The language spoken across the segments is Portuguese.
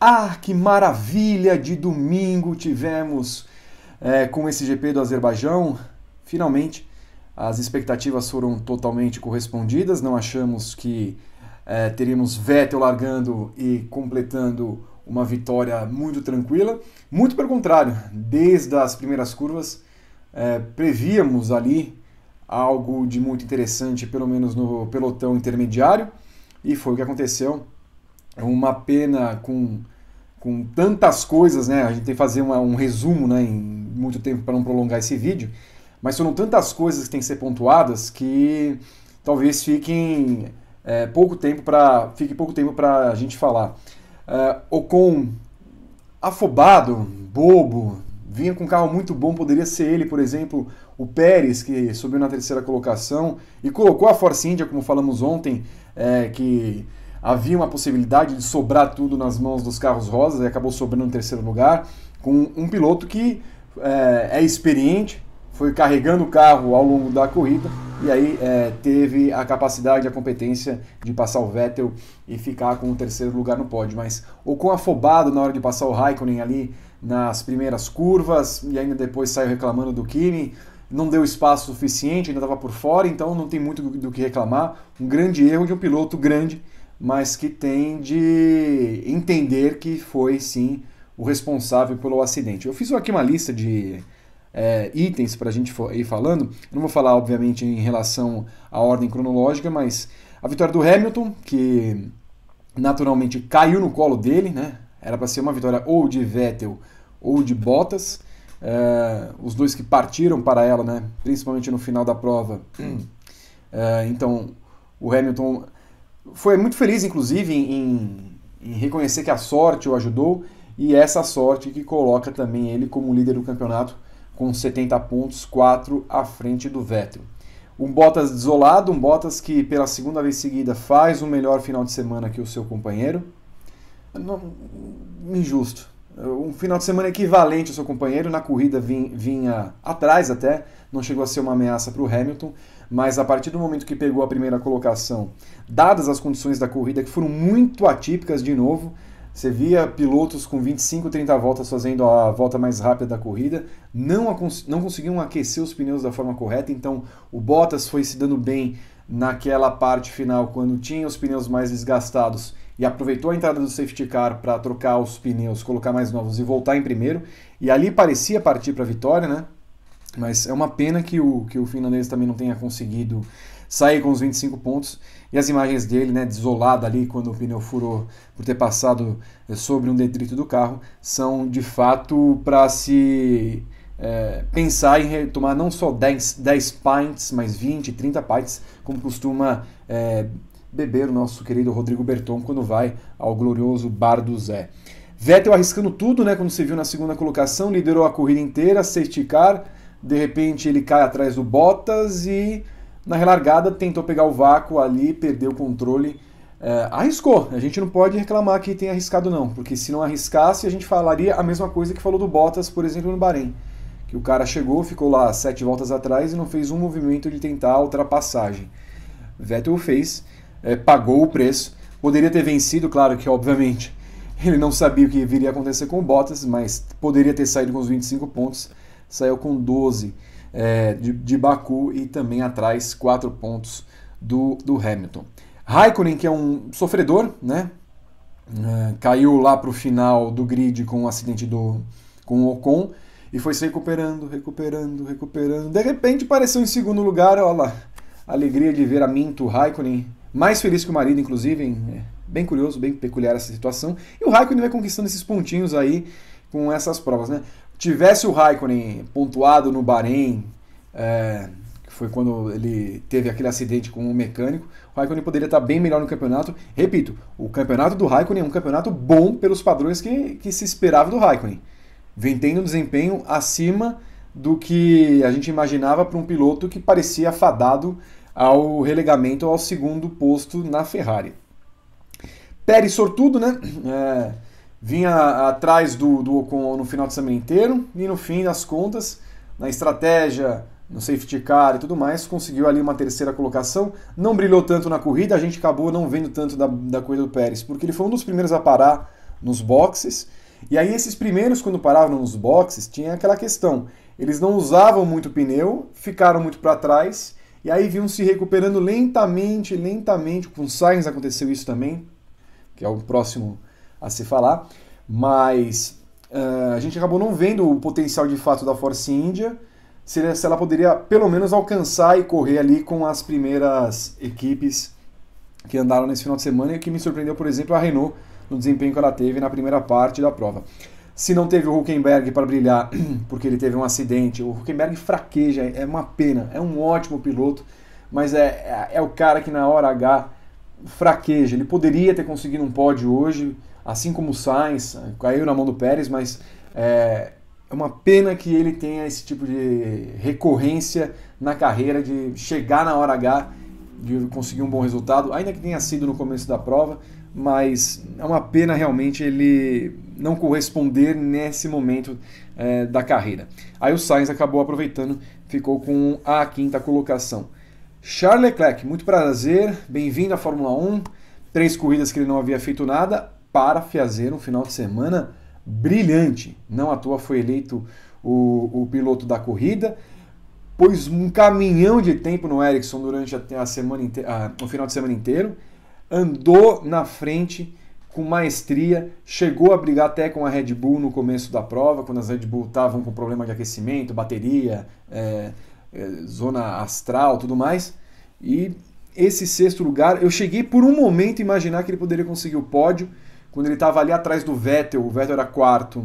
Ah, que maravilha de domingo tivemos com esse GP do Azerbaijão. Finalmente, as expectativas foram totalmente correspondidas. Não achamos que teríamos Vettel largando e completando uma vitória muito tranquila. Muito pelo contrário, desde as primeiras curvas, prevíamos ali algo de muito interessante, pelo menos no pelotão intermediário, e foi o que aconteceu. Uma pena com tantas coisas, né? A gente tem que fazer um resumo, né, em muito tempo para não prolongar esse vídeo, mas foram tantas coisas que têm que ser pontuadas que talvez fique pouco tempo para a gente falar. Ocon afobado, bobo, vinha com um carro muito bom, poderia ser ele, por exemplo, o Pérez, que subiu na terceira colocação e colocou a Force India, como falamos ontem, que havia uma possibilidade de sobrar tudo nas mãos dos carros rosas e acabou sobrando no terceiro lugar, com um piloto que é experiente, foi carregando o carro ao longo da corrida e aí teve a capacidade e a competência de passar o Vettel e ficar com o terceiro lugar no pódio. Mas Ocon afobado na hora de passar o Raikkonen ali nas primeiras curvas e ainda depois saiu reclamando do Kimi, não deu espaço suficiente, ainda estava por fora, então não tem muito do que reclamar. Um grande erro de um piloto grande, mas que tem de entender que foi sim o responsável pelo acidente. Eu fiz aqui uma lista de itens para a gente ir falando. Eu não vou falar, obviamente, em relação à ordem cronológica, mas a vitória do Hamilton, que naturalmente caiu no colo dele, né? Era para ser uma vitória ou de Vettel ou de Bottas. Os dois que partiram para ela, né? Principalmente no final da prova. Então, o Hamilton foi muito feliz, inclusive, em reconhecer que a sorte o ajudou, e essa sorte que coloca também ele como líder do campeonato com 70 pontos, 4 à frente do Vettel. Um Bottas desolado, um Bottas que pela segunda vez seguida faz um melhor final de semana que o seu companheiro. Injusto. Um final de semana equivalente ao seu companheiro, na corrida vinha atrás até, não chegou a ser uma ameaça para o Hamilton, mas a partir do momento que pegou a primeira colocação, dadas as condições da corrida que foram muito atípicas de novo, você via pilotos com 25, 30 voltas fazendo a volta mais rápida da corrida, não conseguiam aquecer os pneus da forma correta, então o Bottas foi se dando bem naquela parte final, quando tinha os pneus mais desgastados, e aproveitou a entrada do safety car para trocar os pneus, colocar mais novos e voltar em primeiro, e ali parecia partir para a vitória, né? Mas é uma pena que o finlandês também não tenha conseguido sair com os 25 pontos, e as imagens dele, né, desolado ali quando o pneu furou por ter passado sobre um detrito do carro, são de fato para se pensar em retomar não só 10 pints, mas 20, 30 pints, como costuma beber o nosso querido Rodrigo Berton quando vai ao glorioso Bar do Zé. Vettel arriscando tudo, né, quando se viu na segunda colocação, liderou a corrida inteira, safety car, de repente ele cai atrás do Bottas e na relargada tentou pegar o vácuo ali, perdeu o controle, arriscou. A gente não pode reclamar que tenha arriscado não, porque se não arriscasse a gente falaria a mesma coisa que falou do Bottas, por exemplo, no Bahrein, que o cara chegou, ficou lá 7 voltas atrás e não fez um movimento de tentar a ultrapassagem. Vettel fez, pagou o preço, poderia ter vencido, claro que obviamente ele não sabia o que viria a acontecer com o Bottas, mas poderia ter saído com os 25 pontos, saiu com 12 de Baku e também atrás 4 pontos do Hamilton. Raikkonen, que é um sofredor, né? Caiu lá para o final do grid com o acidente com o Ocon e foi se recuperando. De repente apareceu em segundo lugar, olha lá, a alegria de ver a Minto Raikkonen, mais feliz que o marido, inclusive, hein? Bem curioso, bem peculiar essa situação. E o Raikkonen vai conquistando esses pontinhos aí com essas provas, né? Tivesse o Raikkonen pontuado no Bahrein, que foi quando ele teve aquele acidente com o mecânico, o Raikkonen poderia estar bem melhor no campeonato. Repito, o campeonato do Raikkonen é um campeonato bom pelos padrões que se esperava do Raikkonen. Vem tendo um desempenho acima do que a gente imaginava para um piloto que parecia fadado ao relegamento ao segundo posto na Ferrari. Pérez sortudo, né? Vinha atrás do Ocon no final de semana inteiro e no fim das contas, na estratégia, no safety car e tudo mais, conseguiu ali uma terceira colocação. Não brilhou tanto na corrida, a gente acabou não vendo tanto da corrida do Pérez, porque ele foi um dos primeiros a parar nos boxes. E aí esses primeiros, quando paravam nos boxes, tinha aquela questão. Eles não usavam muito pneu, ficaram muito para trás, e aí vinham se recuperando lentamente, lentamente. Com o Sainz aconteceu isso também, que é o próximo a se falar. Mas a gente acabou não vendo o potencial de fato da Force India, se ela poderia pelo menos alcançar e correr ali com as primeiras equipes que andaram nesse final de semana, e o que me surpreendeu, por exemplo, a Renault, no desempenho que ela teve na primeira parte da prova. Se não teve o Hülkenberg para brilhar, porque ele teve um acidente, o Hülkenberg fraqueja, é uma pena, é um ótimo piloto, mas é o cara que na hora H fraqueja. Ele poderia ter conseguido um pódio hoje, assim como o Sainz, caiu na mão do Pérez, mas é uma pena que ele tenha esse tipo de recorrência na carreira, de chegar na hora H, de conseguir um bom resultado, ainda que tenha sido no começo da prova, mas é uma pena realmente ele não corresponder nesse momento da carreira. Aí o Sainz acabou aproveitando, ficou com a 5ª colocação. Charles Leclerc, muito prazer, bem-vindo à Fórmula 1, 3 corridas que ele não havia feito nada, para fazer um final de semana brilhante. Não à toa foi eleito o piloto da corrida, pôs um caminhão de tempo no Ericsson durante a semana o final de semana inteiro, andou na frente com maestria, chegou a brigar até com a Red Bull no começo da prova, quando as Red Bull estavam com problema de aquecimento, bateria, zona astral, tudo mais. E esse 6º lugar, eu cheguei por um momento a imaginar que ele poderia conseguir o pódio, quando ele estava ali atrás do Vettel. O Vettel era 4º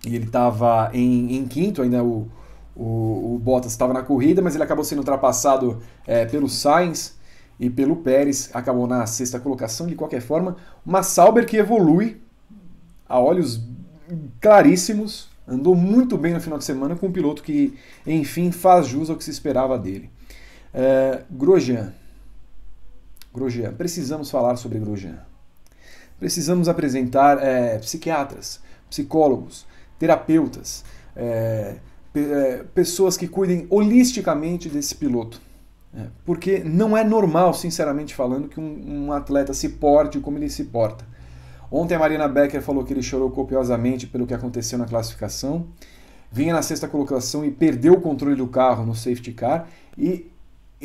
e ele estava em 5º, ainda o Bottas estava na corrida, mas ele acabou sendo ultrapassado pelo Sainz e pelo Pérez, acabou na 6ª colocação. De qualquer forma, uma Sauber que evolui a olhos claríssimos, andou muito bem no final de semana com um piloto que, enfim, faz jus ao que se esperava dele. Grosjean, precisamos falar sobre Grosjean. Precisamos apresentar psiquiatras, psicólogos, terapeutas, pessoas que cuidem holisticamente desse piloto. Porque não é normal, sinceramente falando, que um atleta se porte como ele se porta. Ontem a Marina Becker falou que ele chorou copiosamente pelo que aconteceu na classificação. Vinha na 6ª colocação e perdeu o controle do carro no safety car. E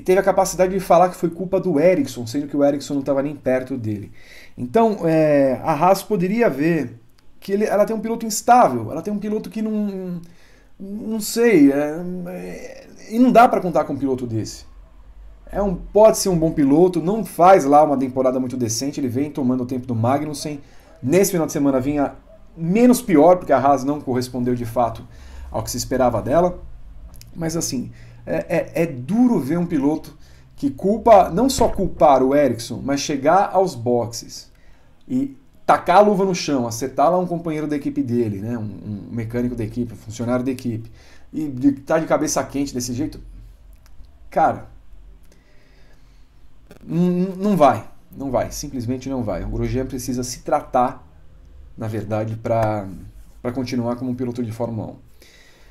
teve a capacidade de falar que foi culpa do Ericsson, sendo que o Ericsson não estava nem perto dele. Então, a Haas poderia ver que ela tem um piloto instável, ela tem um piloto que não sei, e não dá para contar com um piloto desse. Pode ser um bom piloto, não faz lá uma temporada muito decente, ele vem tomando o tempo do Magnussen. Nesse final de semana vinha menos pior, porque a Haas não correspondeu de fato ao que se esperava dela. Mas assim, é duro ver um piloto que não só culpar o Ericsson, mas chegar aos boxes e tacar a luva no chão, acertar lá um companheiro da equipe dele, né, um mecânico da equipe, um funcionário da equipe, e estar de cabeça quente desse jeito. Cara, não vai, simplesmente não vai. O Grosjean precisa se tratar, na verdade, para continuar como um piloto de Fórmula 1.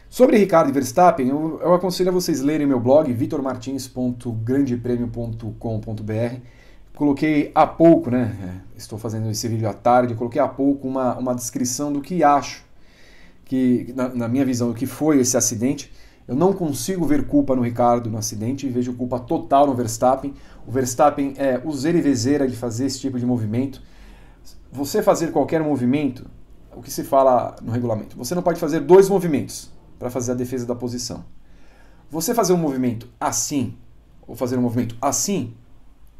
Sobre Ricardo e Verstappen, eu aconselho a vocês lerem meu blog, vitormartins.grandepremio.com.br. Coloquei há pouco, estou fazendo esse vídeo à tarde, coloquei há pouco uma descrição do que acho, que na minha visão, do que foi esse acidente. Eu não consigo ver culpa no Ricardo no acidente, vejo culpa total no Verstappen. O Verstappen é useira e vezeira de fazer esse tipo de movimento. Você fazer qualquer movimento, o que se fala no regulamento, você não pode fazer 2 movimentos para fazer a defesa da posição. Você fazer um movimento assim, ou fazer um movimento assim,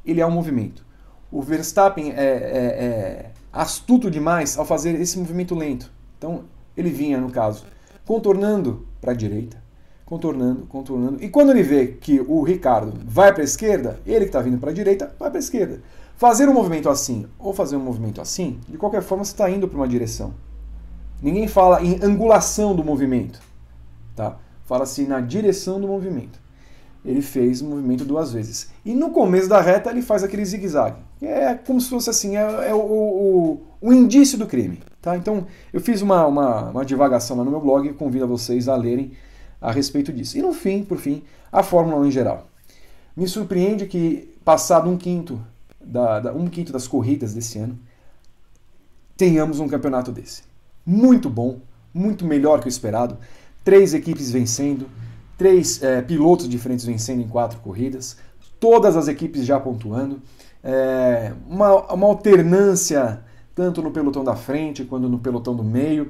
ele é um movimento. O Verstappen é astuto demais ao fazer esse movimento lento. Então, ele vinha, no caso, contornando para a direita, contornando. E quando ele vê que o Ricardo vai para a esquerda, ele que está vindo para a direita, vai para a esquerda. Fazer um movimento assim ou fazer um movimento assim, de qualquer forma você está indo para uma direção. Ninguém fala em angulação do movimento. Tá? Fala-se na direção do movimento. Ele fez o movimento 2 vezes. E no começo da reta ele faz aquele zigue-zague. É como se fosse assim, o indício do crime. Tá? Então eu fiz uma divagação lá no meu blog e convido a vocês a lerem a respeito disso. E no fim, por fim, a Fórmula 1 em geral. Me surpreende que, passado um quinto das corridas desse ano, tenhamos um campeonato desse. Muito bom, muito melhor que o esperado. 3 equipes vencendo, 3 pilotos diferentes vencendo em 4 corridas, todas as equipes já pontuando, uma alternância tanto no pelotão da frente quanto no pelotão do meio.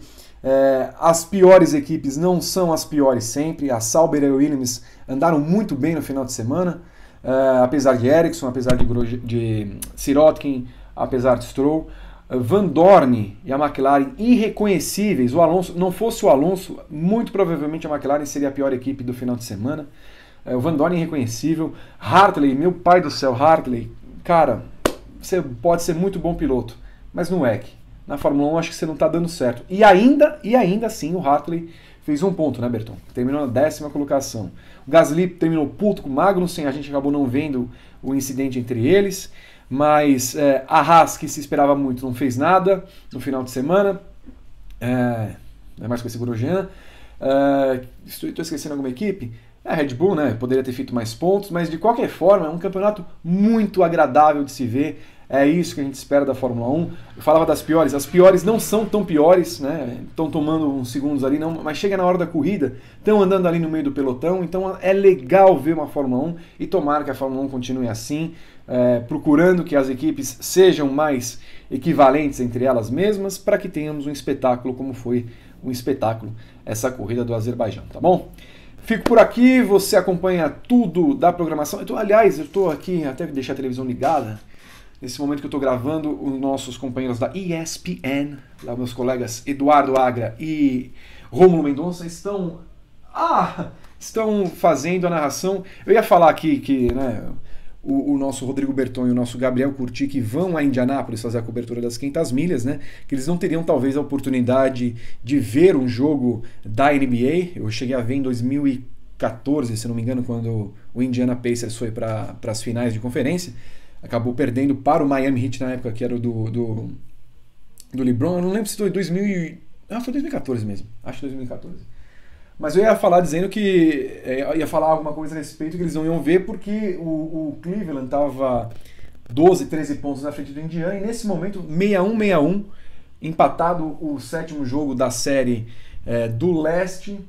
As piores equipes não são as piores sempre. A Sauber e a Williams andaram muito bem no final de semana, apesar de Ericsson, apesar de Sirotkin, apesar de Stroll. Van Dorn e a McLaren irreconhecíveis. O Alonso, não fosse o Alonso, muito provavelmente a McLaren seria a pior equipe do final de semana. O Van Dorn irreconhecível. Hartley, meu pai do céu, Hartley, cara, você pode ser muito bom piloto, mas no WEC, na Fórmula 1, acho que você não está dando certo. E ainda assim, o Hartley fez um ponto, né, Berton? Terminou na 10ª colocação. O Gasly terminou puto com o Magnussen, a gente acabou não vendo o incidente entre eles. Mas a Haas, que se esperava muito, não fez nada no final de semana. Não é mais conhecido por Grosjean. Estou esquecendo alguma equipe? A Red Bull, né? Poderia ter feito mais pontos, mas de qualquer forma é um campeonato muito agradável de se ver. É isso que a gente espera da Fórmula 1. Eu falava das piores, as piores não são tão piores, né? Estão tomando uns segundos ali, não, mas chega na hora da corrida, estão andando ali no meio do pelotão, então é legal ver uma Fórmula 1 e tomara que a Fórmula 1 continue assim, procurando que as equipes sejam mais equivalentes entre elas mesmas, para que tenhamos um espetáculo como foi um espetáculo essa corrida do Azerbaijão, tá bom? Fico por aqui, você acompanha tudo da programação. Aliás, eu estou aqui, até deixar a televisão ligada. Nesse momento que eu estou gravando, os nossos companheiros da ESPN, lá meus colegas Eduardo Agra e Rômulo Mendonça, estão fazendo a narração. Eu ia falar aqui que o nosso Rodrigo Berton e o nosso Gabriel Curti, que vão a Indianápolis fazer a cobertura das 500 milhas, né? Que eles não teriam talvez a oportunidade de ver um jogo da NBA. Eu cheguei a ver em 2014, se não me engano, quando o Indiana Pacers foi para as finais de conferência. Acabou perdendo para o Miami Heat na época, que era do LeBron. Eu não lembro se foi 2014 mesmo. Acho que 2014. Mas eu ia falar dizendo que... ia falar alguma coisa a respeito que eles não iam ver, porque o Cleveland estava 12, 13 pontos na frente do Indiana. E nesse momento, 61-61, empatado o 7º jogo da série do leste.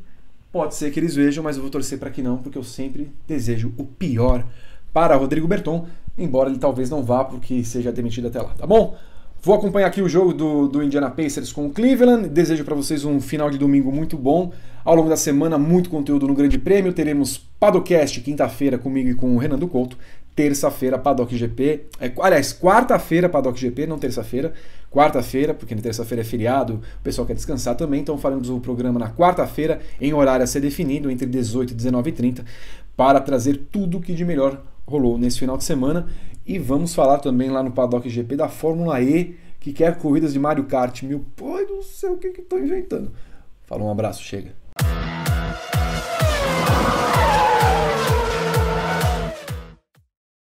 Pode ser que eles vejam, mas eu vou torcer para que não, porque eu sempre desejo o pior para Rodrigo Berton, embora ele talvez não vá porque seja demitido até lá, tá bom? Vou acompanhar aqui o jogo do Indiana Pacers com o Cleveland. Desejo para vocês um final de domingo muito bom. Ao longo da semana, muito conteúdo no Grande Prêmio. Teremos Paddockcast quinta-feira comigo e com o Renan do Couto. Terça-feira, Paddock GP. Aliás, quarta-feira, Paddock GP, não terça-feira. Quarta-feira, porque na terça-feira é feriado, o pessoal quer descansar também. Então faremos o programa na quarta-feira, em horário a ser definido, entre 18 e 19h30, para trazer tudo o que de melhor rolou nesse final de semana. E vamos falar também lá no Paddock GP da Fórmula E, que quer corridas de Mario Kart. Meu pai do céu, o que estou inventando? Falou, um abraço, chega.